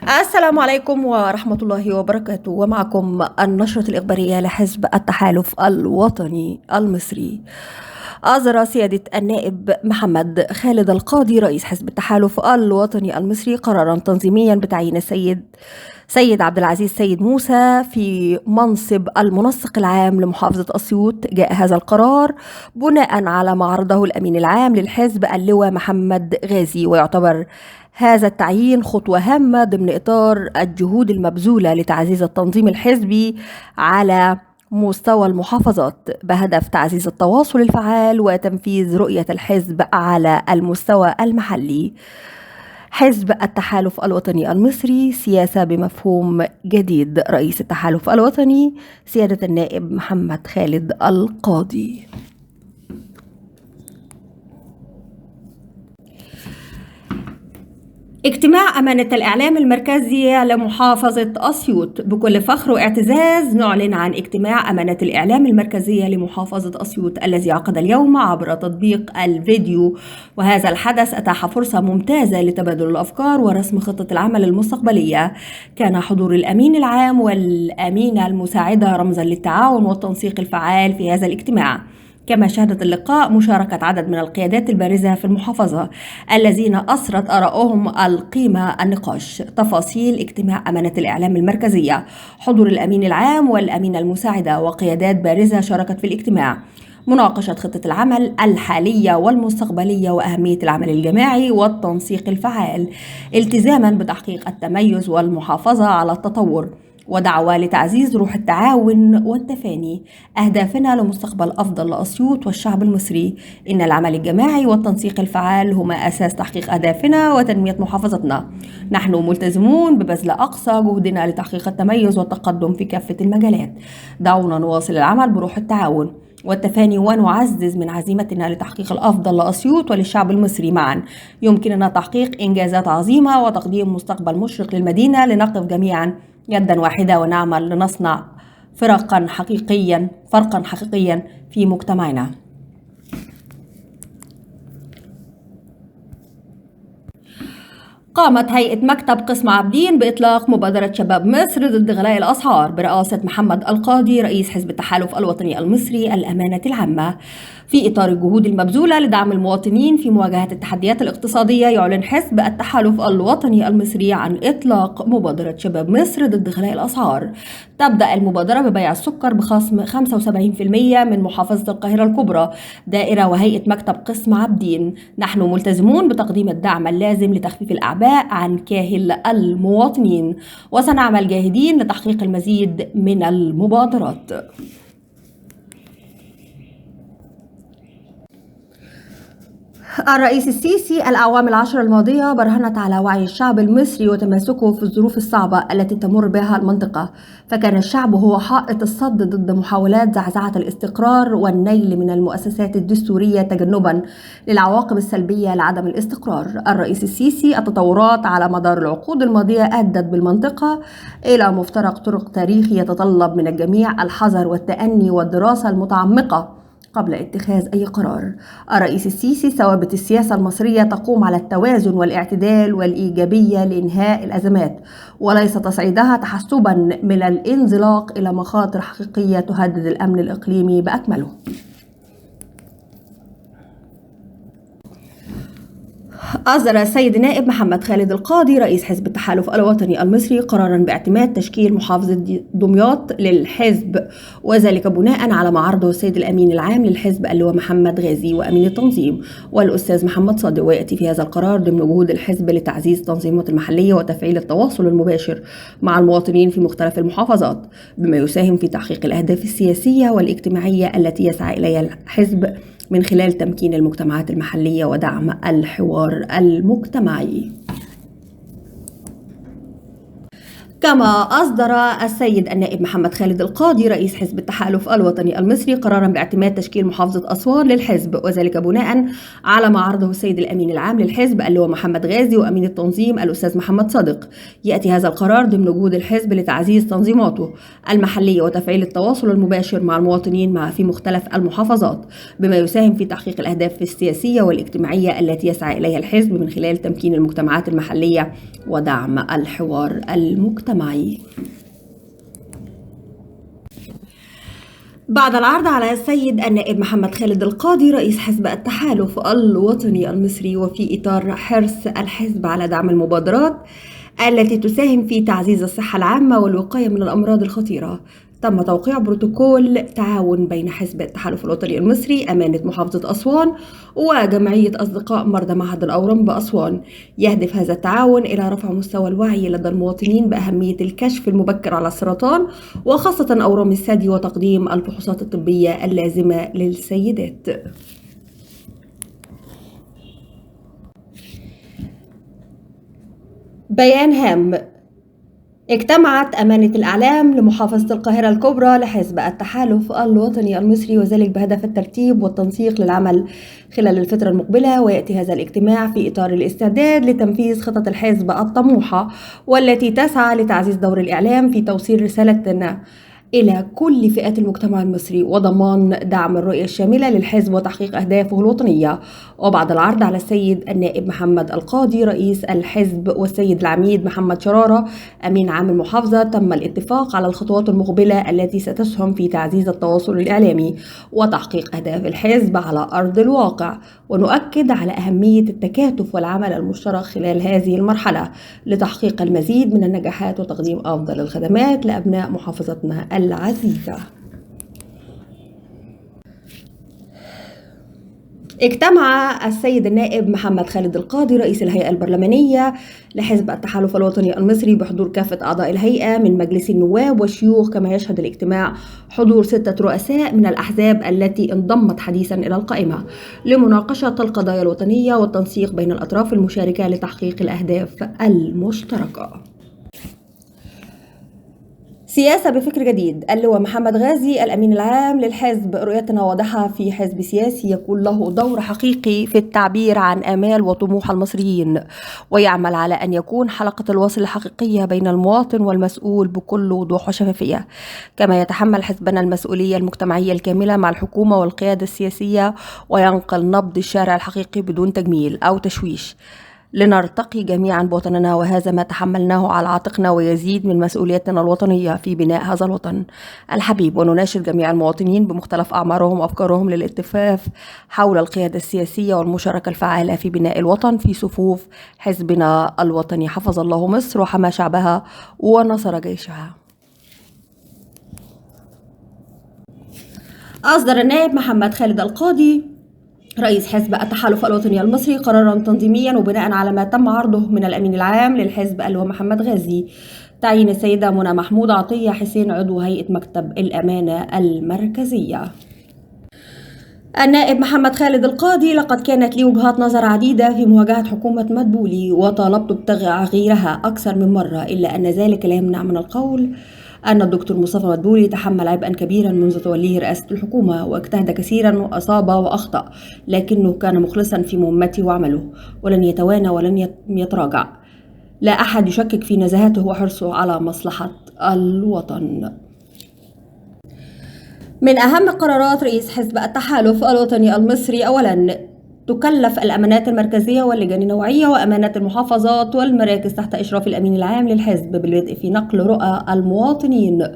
السلام عليكم ورحمة الله وبركاته، ومعكم النشرة الإخبارية لحزب التحالف الوطني المصري. أصدر سيادة النائب محمد خالد القاضي رئيس حزب التحالف الوطني المصري قرارا تنظيميا بتعيين سيد عبد العزيز سيد موسى في منصب المنسق العام لمحافظة أسيوط. جاء هذا القرار بناء على ما عرضه الأمين العام للحزب اللواء محمد غازي، ويعتبر هذا التعيين خطوة هامة ضمن إطار الجهود المبذولة لتعزيز التنظيم الحزبي على مستوى المحافظات بهدف تعزيز التواصل الفعال وتنفيذ رؤية الحزب على المستوى المحلي. حزب التحالف الوطني المصري سياسة بمفهوم جديد. رئيس التحالف الوطني سيادة النائب محمد خالد القاضي. اجتماع أمانة الإعلام المركزية لمحافظة أسيوط. بكل فخر واعتزاز نعلن عن اجتماع أمانة الإعلام المركزية لمحافظة أسيوط الذي عقد اليوم عبر تطبيق الفيديو، وهذا الحدث أتاح فرصة ممتازة لتبادل الأفكار ورسم خطة العمل المستقبلية. كان حضور الأمين العام والأمينة المساعدة رمزا للتعاون والتنسيق الفعال في هذا الاجتماع. كما شهدت اللقاء مشاركة عدد من القيادات البارزة في المحافظة الذين أثرت آرائهم القيمة النقاش. تفاصيل اجتماع أمانة الإعلام المركزية: حضور الأمين العام والأمينة المساعدة وقيادات بارزة شاركت في الاجتماع. مناقشة خطة العمل الحالية والمستقبلية وأهمية العمل الجماعي والتنسيق الفعال التزاما بتحقيق التميز والمحافظة على التطور، ودعوة لتعزيز روح التعاون والتفاني. أهدافنا لمستقبل أفضل لأسيوط والشعب المصري. إن العمل الجماعي والتنسيق الفعال هما أساس تحقيق أهدافنا وتنمية محافظتنا. نحن ملتزمون ببذل أقصى جهدنا لتحقيق التميز والتقدم في كافة المجالات. دعونا نواصل العمل بروح التعاون والتفاني ونعزز من عزيمتنا لتحقيق الأفضل لأسيوط وللشعب المصري. معا يمكننا تحقيق إنجازات عظيمة وتقديم مستقبل مشرق للمدينة. لنقف جميعا يدا واحدة ونعمل لنصنع فرقا حقيقيا في مجتمعنا. قامت هيئة مكتب قسم عابدين بإطلاق مبادرة شباب مصر ضد غلاء الأسعار برئاسة محمد القاضي رئيس حزب التحالف الوطني المصري الأمانة العامة. في إطار الجهود المبذولة لدعم المواطنين في مواجهة التحديات الاقتصادية، يعلن حزب التحالف الوطني المصري عن إطلاق مبادرة شباب مصر ضد غلاء الأسعار. تبدأ المبادرة ببيع السكر بخصم 75% من محافظة القاهرة الكبرى، دائرة وهيئة مكتب قسم عابدين. نحن ملتزمون بتقديم الدعم اللازم لتخفيف الأعباء عن كاهل المواطنين، وسنعمل جاهدين لتحقيق المزيد من المبادرات. الرئيس السيسي الأعوام العشر الماضية برهنت على وعي الشعب المصري وتماسكه في الظروف الصعبة التي تمر بها المنطقة، فكان الشعب هو حائط الصد ضد محاولات زعزعة الاستقرار والنيل من المؤسسات الدستورية تجنبا للعواقب السلبية لعدم الاستقرار. الرئيس السيسي: التطورات على مدار العقود الماضية أدت بالمنطقة إلى مفترق طرق تاريخي يتطلب من الجميع الحذر والتأني والدراسة المتعمقة قبل اتخاذ أي قرار. الرئيس السيسي: ثوابت السياسة المصرية تقوم على التوازن والاعتدال والإيجابية لإنهاء الأزمات، وليس تصعيدها تحسبا من الانزلاق إلى مخاطر حقيقية تهدد الأمن الإقليمي بأكمله. أصدر السيد النائب محمد خالد القاضي رئيس حزب التحالف الوطني المصري قرارا باعتماد تشكيل محافظة دمياط للحزب، وذلك بناء على ما عرضه السيد الأمين العام للحزب اللواء محمد غازي وأمين التنظيم والأستاذ محمد صادق. ويأتي في هذا القرار ضمن جهود الحزب لتعزيز التنظيمات المحلية وتفعيل التواصل المباشر مع المواطنين في مختلف المحافظات، بما يساهم في تحقيق الأهداف السياسية والاجتماعية التي يسعى إليها الحزب من خلال تمكين المجتمعات المحلية ودعم الحوار المجتمعي. كما أصدر السيد النائب محمد خالد القاضي رئيس حزب التحالف الوطني المصري قرارا باعتماد تشكيل محافظة أسوان للحزب، وذلك بناء على ما عرضه السيد الأمين العام للحزب اللواء محمد غازي وأمين التنظيم الأستاذ محمد صادق. يأتي هذا القرار ضمن جهود الحزب لتعزيز تنظيماته المحلية وتفعيل التواصل المباشر مع المواطنين في مختلف المحافظات، بما يساهم في تحقيق الأهداف السياسية والاجتماعية التي يسعى إليها الحزب من خلال تمكين المجتمعات المحلية ودعم الحوار المجتمعي. بعد العرض على السيد النائب محمد خالد القاضي رئيس حزب التحالف الوطني المصري، وفي إطار حرص الحزب على دعم المبادرات التي تساهم في تعزيز الصحة العامة والوقاية من الأمراض الخطيرة، تم توقيع بروتوكول تعاون بين حزب التحالف الوطني المصري أمانة محافظة أسوان وجمعية أصدقاء مرضى معهد الأورام بأسوان. يهدف هذا التعاون إلى رفع مستوى الوعي لدى المواطنين بأهمية الكشف المبكر على السرطان وخاصة أورام الثدي وتقديم الفحوصات الطبية اللازمة للسيدات. بيان هام: اجتمعت أمانة الإعلام لمحافظة القاهرة الكبرى لحزب التحالف الوطني المصري، وذلك بهدف الترتيب والتنسيق للعمل خلال الفترة المقبلة. ويأتي هذا الاجتماع في إطار الاستعداد لتنفيذ خطط الحزب الطموحة والتي تسعى لتعزيز دور الإعلام في توصيل رسالتنا إلى كل فئات المجتمع المصري وضمان دعم الرؤية الشاملة للحزب وتحقيق أهدافه الوطنية. وبعد العرض على السيد النائب محمد القاضي رئيس الحزب والسيد العميد محمد شرارة أمين عام المحافظة، تم الاتفاق على الخطوات المقبلة التي ستسهم في تعزيز التواصل الإعلامي وتحقيق أهداف الحزب على أرض الواقع. ونؤكد على أهمية التكاتف والعمل المشترك خلال هذه المرحلة لتحقيق المزيد من النجاحات وتقديم أفضل الخدمات لأبناء محافظتنا العزيزة. اجتمع السيد النائب محمد خالد القاضي رئيس الهيئة البرلمانية لحزب التحالف الوطني المصري بحضور كافة أعضاء الهيئة من مجلس النواب والشيوخ، كما يشهد الاجتماع حضور 6 رؤساء من الأحزاب التي انضمت حديثا إلى القائمة لمناقشة القضايا الوطنية والتنسيق بين الأطراف المشاركة لتحقيق الأهداف المشتركة. سياسة بفكر جديد: اللواء محمد غازي الأمين العام للحزب: رؤيتنا واضحة في حزب سياسي يكون له دور حقيقي في التعبير عن آمال وطموح المصريين، ويعمل على أن يكون حلقة الوصل الحقيقية بين المواطن والمسؤول بكل وضوح وشفافية. كما يتحمل حزبنا المسؤولية المجتمعية الكاملة مع الحكومة والقيادة السياسية، وينقل نبض الشارع الحقيقي بدون تجميل أو تشويش لنرتقي جميعا بوطننا، وهذا ما تحملناه على عاتقنا ويزيد من مسؤوليتنا الوطنية في بناء هذا الوطن الحبيب. ونناشد جميع المواطنين بمختلف أعمارهم وأفكارهم للاتفاق حول القيادة السياسية والمشاركة الفعالة في بناء الوطن في صفوف حزبنا الوطني. حفظ الله مصر وحمى شعبها ونصر جيشها. أصدر النائب محمد خالد القاضي رئيس حزب التحالف الوطني المصري قرارا تنظيميا وبناء على ما تم عرضه من الأمين العام للحزب اللواء محمد غازي تعيين السيدة منى محمود عطية حسين عضو هيئة مكتب الأمانة المركزية. النائب محمد خالد القاضي: لقد كانت لي وجهات نظر عديدة في مواجهة حكومة مدبولي وطالبت بتغييرها أكثر من مرة، إلا أن ذلك لا يمنع من القول أن الدكتور مصطفى مدبولي تحمل عبئا كبيرا منذ توليه رئاسة الحكومة، واجتهد كثيرا وأصاب وأخطأ، لكنه كان مخلصا في مهمته وعمله ولن يتوانى ولن يتراجع. لا أحد يشكك في نزاهته وحرصه على مصلحة الوطن. من أهم قرارات رئيس حزب التحالف الوطني المصري: أولا، تكلف الأمانات المركزية واللجان النوعية وأمانات المحافظات والمراكز تحت إشراف الأمين العام للحزب بالبدء في نقل رؤى المواطنين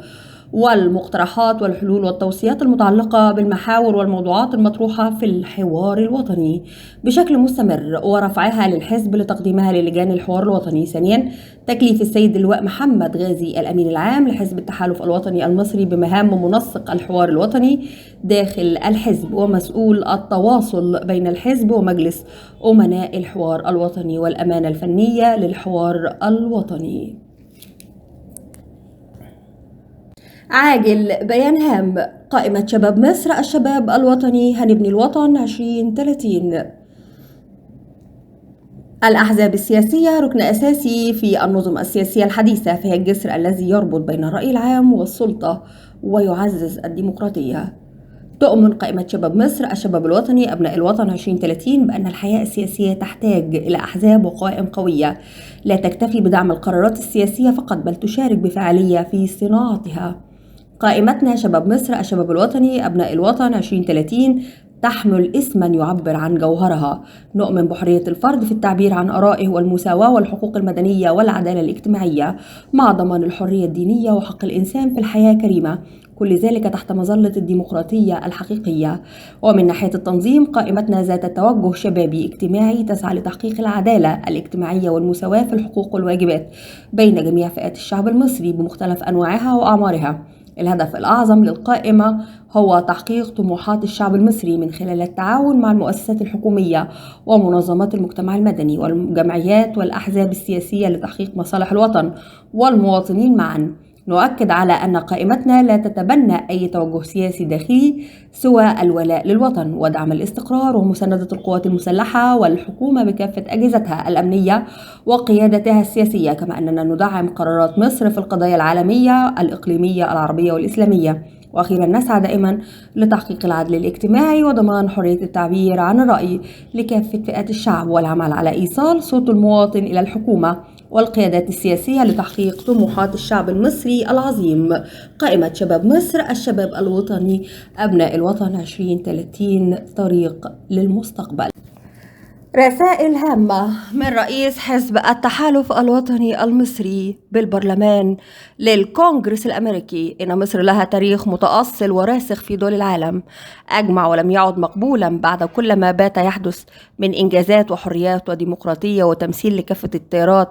والمقترحات والحلول والتوصيات المتعلقة بالمحاور والموضوعات المطروحة في الحوار الوطني بشكل مستمر ورفعها للحزب لتقديمها للجان الحوار الوطني. ثانيا، تكليف السيد اللواء محمد غازي الأمين العام لحزب التحالف الوطني المصري بمهام منسق الحوار الوطني داخل الحزب ومسؤول التواصل بين الحزب ومجلس أمناء الحوار الوطني والأمانة الفنية للحوار الوطني. عاجل بيان هام: قائمة شباب مصر الشباب الوطني هنبني الوطن 2030. الأحزاب السياسية ركن أساسي في النظم السياسية الحديثة، فهي الجسر الذي يربط بين الرأي العام والسلطة ويعزز الديمقراطية. تؤمن قائمة شباب مصر الشباب الوطني أبناء الوطن 2030 بأن الحياة السياسية تحتاج إلى أحزاب وقوائم قوية لا تكتفي بدعم القرارات السياسية فقط، بل تشارك بفعالية في صناعتها. قائمتنا شباب مصر الشباب الوطني أبناء الوطن 2030 تحمل اسما يعبر عن جوهرها. نؤمن بحرية الفرد في التعبير عن آرائه والمساواة والحقوق المدنية والعدالة الاجتماعية مع ضمان الحرية الدينية وحق الإنسان في الحياة كريمة، كل ذلك تحت مظلة الديمقراطية الحقيقية. ومن ناحية التنظيم قائمتنا ذات توجه شبابي اجتماعي تسعى لتحقيق العدالة الاجتماعية والمساواة في الحقوق والواجبات بين جميع فئات الشعب المصري بمختلف أنواعها وأعمارها. الهدف الأعظم للقائمة هو تحقيق طموحات الشعب المصري من خلال التعاون مع المؤسسات الحكومية ومنظمات المجتمع المدني والجمعيات والأحزاب السياسية لتحقيق مصالح الوطن والمواطنين معا. نؤكد على أن قائمتنا لا تتبنى أي توجه سياسي داخلي سوى الولاء للوطن ودعم الاستقرار ومساندة القوات المسلحة والحكومة بكافة أجهزتها الأمنية وقيادتها السياسية، كما أننا ندعم قرارات مصر في القضايا العالمية الإقليمية العربية والإسلامية. وأخيرا نسعى دائما لتحقيق العدل الاجتماعي وضمان حرية التعبير عن الرأي لكافة فئات الشعب والعمل على إيصال صوت المواطن إلى الحكومة والقيادات السياسية لتحقيق طموحات الشعب المصري العظيم. قائمة شباب مصر الشباب الوطني أبناء الوطن 2030 طريق للمستقبل. رسائل هامة من رئيس حزب التحالف الوطني المصري بالبرلمان للكونغرس الأمريكي إن مصر لها تاريخ متأصل وراسخ في دول العالم، أجمع ولم يعد مقبولا بعد كل ما بات يحدث من إنجازات وحريات وديمقراطية وتمثيل لكافة التيارات.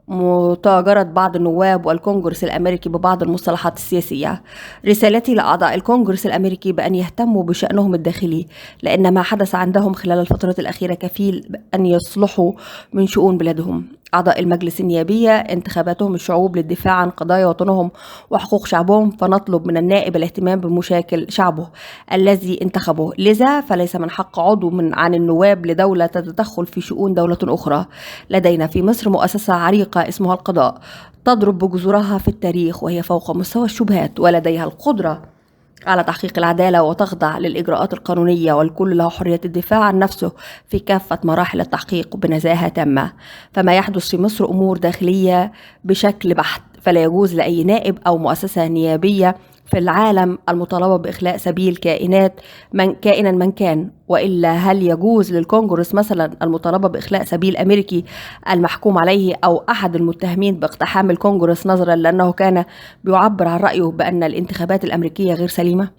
متاجرة بعض النواب والكونجرس الأمريكي ببعض المصطلحات السياسية. رسالتي لأعضاء الكونجرس الأمريكي بأن يهتموا بشأنهم الداخلي، لأن ما حدث عندهم خلال الفترة الأخيرة كفيل أن يصلحوا من شؤون بلادهم. أعضاء المجلس النيابية انتخاباتهم الشعوب للدفاع عن قضايا وطنهم وحقوق شعبهم، فنطلب من النائب الاهتمام بمشاكل شعبه الذي انتخبه، لذا فليس من حق عضو عن النواب لدولة تتدخل في شؤون دولة أخرى. لدينا في مصر مؤسسة عريقة اسمها القضاء تضرب بجذورها في التاريخ، وهي فوق مستوى الشبهات ولديها القدرة على تحقيق العدالة وتخضع للإجراءات القانونية، والكل له حرية الدفاع عن نفسه في كافة مراحل التحقيق بنزاهة تامة. فما يحدث في مصر أمور داخلية بشكل بحت، فلا يجوز لأي نائب أو مؤسسة نيابية في العالم المطالبة بإخلاء سبيل كائنا من كان. وإلا هل يجوز للكونجرس مثلا المطالبة بإخلاء سبيل أمريكي المحكوم عليه أو أحد المتهمين باقتحام الكونجرس نظرا لأنه كان بيعبر عن رأيه بأن الانتخابات الأمريكية غير سليمة؟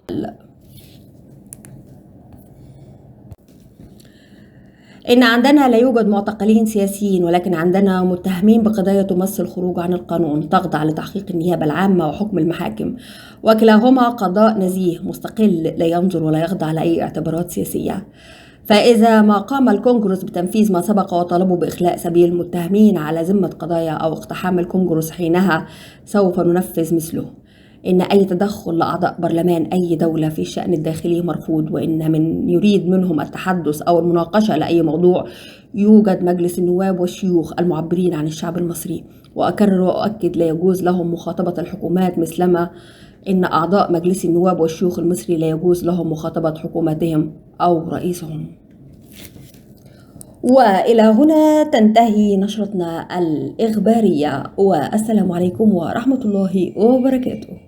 إن عندنا لا يوجد معتقلين سياسيين، ولكن عندنا متهمين بقضايا تمثل خروج عن القانون تخضع لتحقيق النيابة العامة وحكم المحاكم، وكلاهما قضاء نزيه مستقل لا ينظر ولا يخضع لأي اعتبارات سياسية. فإذا ما قام الكونجرس بتنفيذ ما سبق وطلبوا بإخلاء سبيل المتهمين على ذمة قضايا أو اقتحام الكونجرس، حينها سوف ننفذ مثله. إن أي تدخل لأعضاء برلمان أي دولة في الشأن الداخلي مرفوض، وإن من يريد منهم التحدث أو المناقشة لأي موضوع يوجد مجلس النواب والشيوخ المعبرين عن الشعب المصري. وأكرر وأؤكد لا يجوز لهم مخاطبة الحكومات، مثلما إن أعضاء مجلس النواب والشيوخ المصري لا يجوز لهم مخاطبة حكوماتهم أو رئيسهم. وإلى هنا تنتهي نشرتنا الإخبارية، والسلام عليكم ورحمة الله وبركاته.